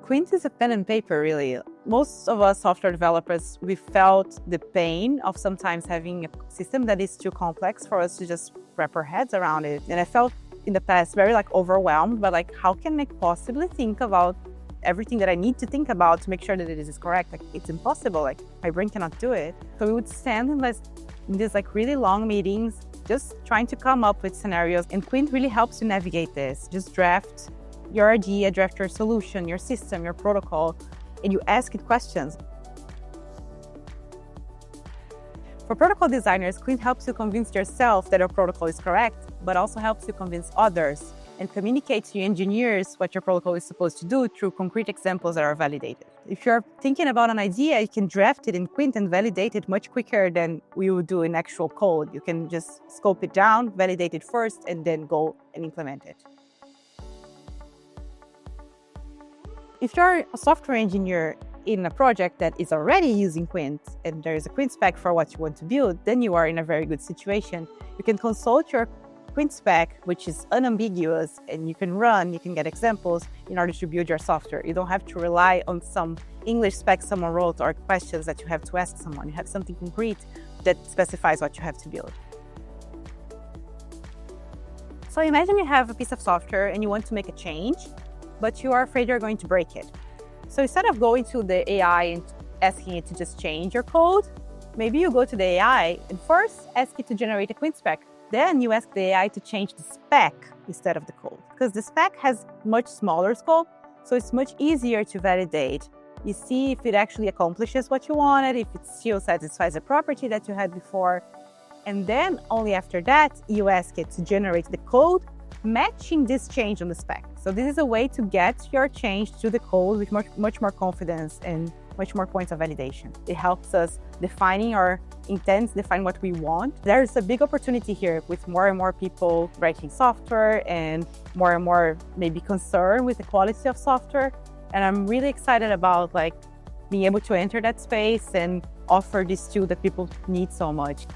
Quint is a pen and paper, really. Most of us software developers, we felt the pain of sometimes having a system that is too complex for us to just wrap our heads around it. And I felt in the past very overwhelmed, but how can I possibly think about everything that I need to think about to make sure that it is correct? It's impossible. My brain cannot do it. So we would stand in these really long meetings, just trying to come up with scenarios. And Quint really helps you navigate this. Just draft your idea, draft your solution, your system, your protocol, and you ask it questions. For protocol designers, Quint helps you convince yourself that your protocol is correct, but also helps you convince others and communicate to your engineers what your protocol is supposed to do through concrete examples that are validated. If you're thinking about an idea, you can draft it in Quint and validate it much quicker than we would do in actual code. You can just scope it down, validate it first, and then go and implement it. If you're a software engineer in a project that is already using Quint and there is a Quint spec for what you want to build, then you are in a very good situation. You can consult your Quint spec, which is unambiguous, and you can get examples in order to build your software. You don't have to rely on some English spec someone wrote or questions that you have to ask someone. You have something concrete that specifies what you have to build. So imagine you have a piece of software and you want to make a change, but you are afraid you're going to break it. So instead of going to the AI and asking it to just change your code, maybe you go to the AI and first ask it to generate a Quint spec. Then you ask the AI to change the spec instead of the code, because the spec has much smaller scope, so it's much easier to validate. You see if it actually accomplishes what you wanted, if it still satisfies a property that you had before. And then only after that, you ask it to generate the code matching this change on the spec. So this is a way to get your change to the code with much more confidence and much more points of validation. It helps us defining our intents, define what we want. There's a big opportunity here with more and more people writing software and more maybe concern with the quality of software. And I'm really excited about being able to enter that space and offer this tool that people need so much.